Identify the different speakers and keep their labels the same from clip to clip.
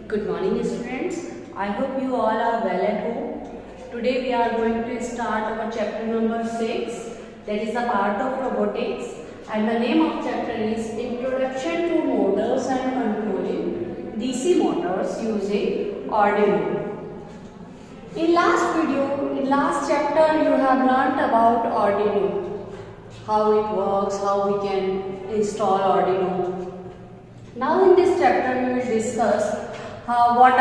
Speaker 1: Good morning students. I hope you all are well at home. Today we are going to start our chapter number 6, that is a part of robotics, and the name of chapter is Introduction to Motors and Controlling DC Motors Using Arduino. In last chapter you have learnt about Arduino, how it works, how we can install Arduino. Now in this chapter we will discuss what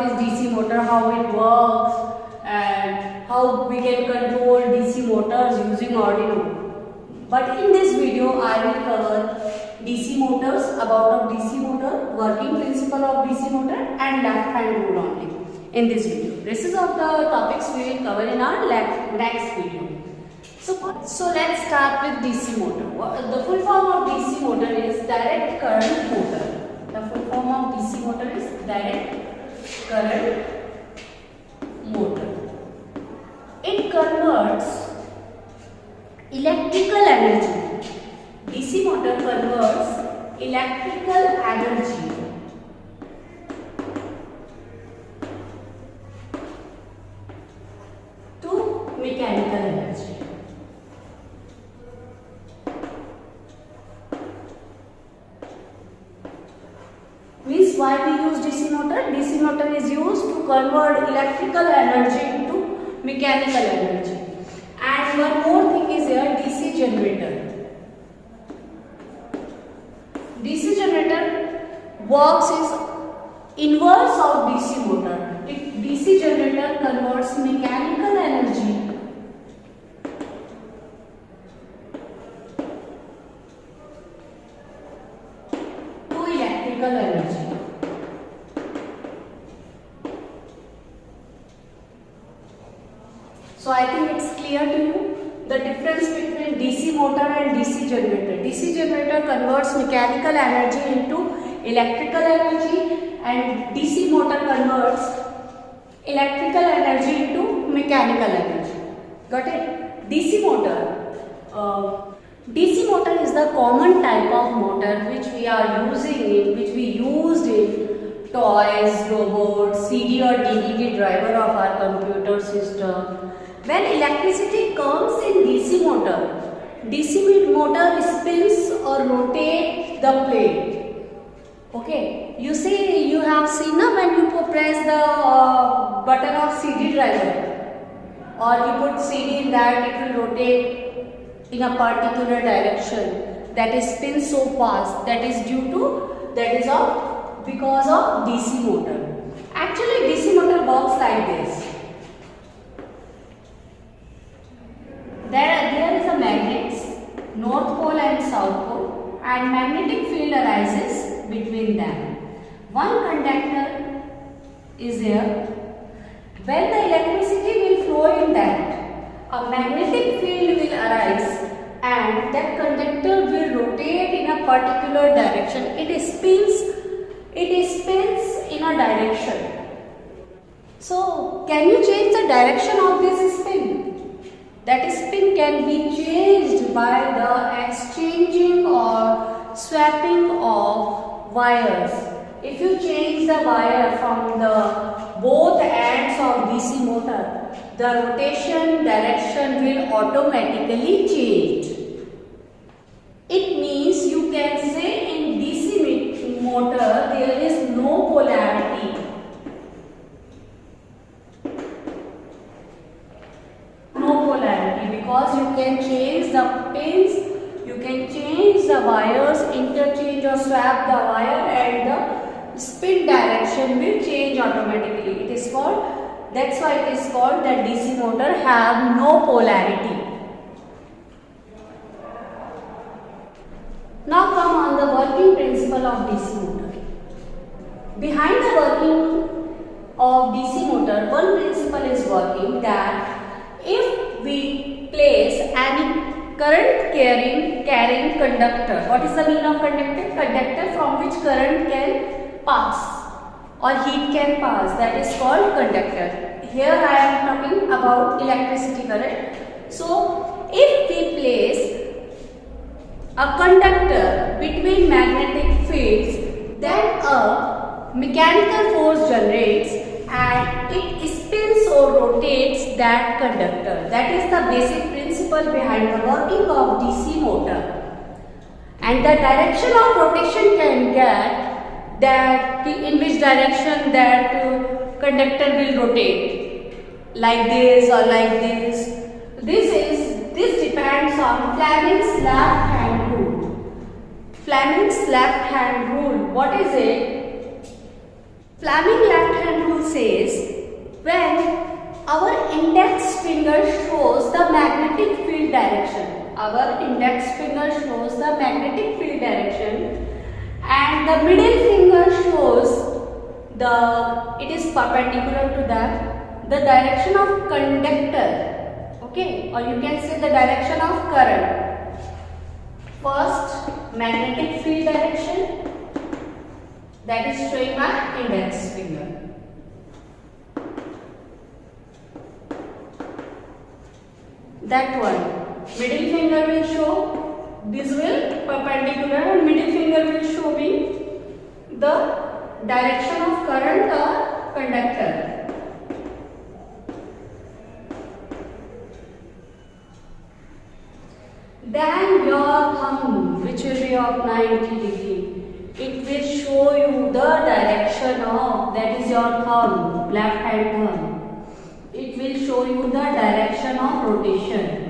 Speaker 1: is DC motor, how it works, and how we can control DC motors using Arduino. But in this video I will cover DC motors, about of DC motor, working principle of DC motor, and left hand rule only in this video. This is of the topics we will cover in our next video. So let's start with DC motor. The full form of DC motor is direct current motor. The full form of DC motor is direct current motor. It converts electrical energy. DC motor converts electrical energy to mechanical energy. Means why we use DC motor? DC motor is used to convert electrical energy into mechanical energy. And one more thing is here, DC generator. DC generator works is inverse of DC motor. If DC generator converts mechanical energy energy. So I think it's clear to you the difference between DC motor and DC generator. DC generator converts mechanical energy into electrical energy, and DC motor converts electrical energy into mechanical energy. Got it? DC motor. DC motor is the common type of motor which we are using which we used in toys, robots, CD or DVD driver of our computer system. When electricity comes in DC motor spins or rotates the plate. Okay, you see, you have seen when you press the button of CD driver or you put CD in that, it will rotate in a particular direction, that is spins so fast, that is because of DC motor. Actually DC motor works like this. There is a magnet, north pole and south pole, and magnetic field arises between them. One conductor is there. When the electricity will flow in that, a magnetic field will arise and that conductor will rotate in a particular direction. It spins in a direction. So, can you change the direction of this spin? That spin can be changed by the exchanging or swapping of wires. If you change the wire from the both ends of DC motor, the rotation direction will automatically change. It means you can say in DC motor there is no polarity. No polarity, because you can change the pins, you can change the wires, interchange or swap the wire, and the spin direction will change automatically. That's why it is called that DC motor have no polarity. Now come on the working principle of DC motor. Behind the working of DC motor, one principle is working, that if we place any current carrying conductor. What is the meaning of conductor? Conductor from which current can pass or heat can pass, that is called conductor. Here I am talking about electricity current. So if we place a conductor between magnetic fields, then a mechanical force generates and it spins or rotates that conductor. That is the basic principle behind the working of DC motor. And the direction of rotation can get that in which direction that conductor will rotate, like this or like this. This depends on Fleming's left hand rule. Fleming's left hand rule, what is it? Fleming's left hand rule says when our index finger shows the magnetic field direction. Our index finger shows the magnetic field direction and the middle finger shows it is perpendicular to them, the direction of conductor, okay, or you can say the direction of current. First, magnetic field direction, that is showing my index finger. That one. Middle finger will show, this will perpendicular and middle finger will show me the direction of current or conductor. Then your thumb, which will be of 90 degree, it will show you the direction of, that is your thumb, left hand thumb. It will show you the direction of rotation.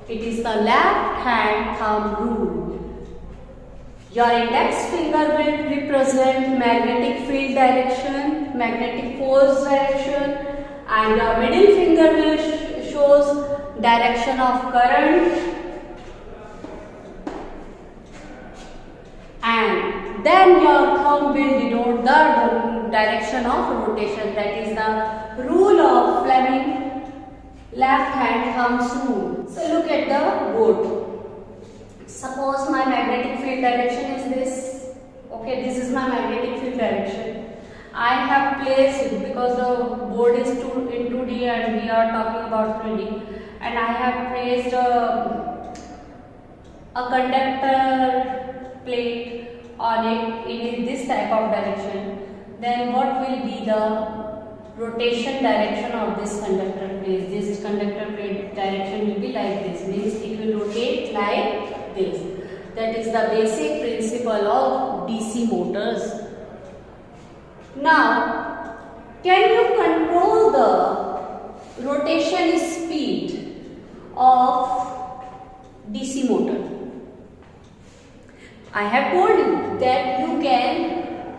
Speaker 1: It is the left hand thumb rule. Your index finger will represent magnetic field direction, magnetic force direction, and your middle finger will shows direction of current, and then your thumb will denote the direction of rotation. That is the rule of Fleming left hand thumb's rule. So look at the board. Suppose my magnetic field direction is this. Okay, this is my magnetic field direction. I have placed, because the board is in 2D and we are talking about 3D, and I have placed a conductor plate on it in this type of direction. Then what will be the rotation direction of this conductor plate? This conductor plate direction will be like this, means it will rotate like this. That is the basic principle of DC motors. Now, can you control the rotation speed of DC motor? I have told you that you can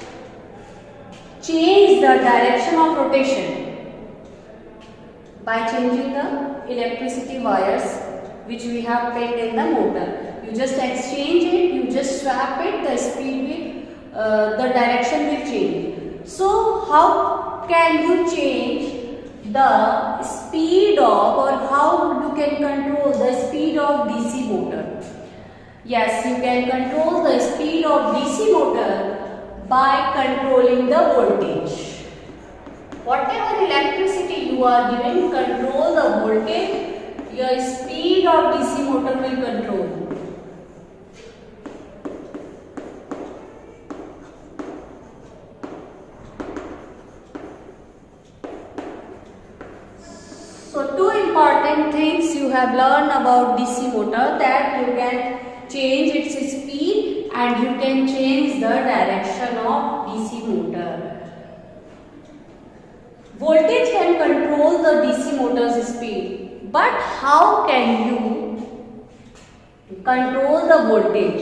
Speaker 1: change the direction of rotation by changing the electricity wires which we have pinned in the motor. You just exchange it, you just swap it, the speed will, the direction will change. So how can you change the speed of, or how you can control the speed of DC motor? Yes, you can control the speed of DC motor by controlling the voltage. Whatever electricity you are giving, control the voltage, your speed of DC motor will control. So two important things you have learned about DC motor, that you can change its speed and you can change the direction of DC motor. Voltage can control the DC motor's speed, but how can you control the voltage?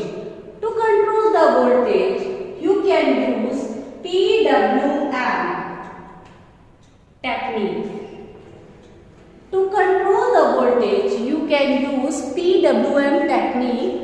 Speaker 1: To control the voltage, you can use PWM technique. To control the voltage, you can use PWM technique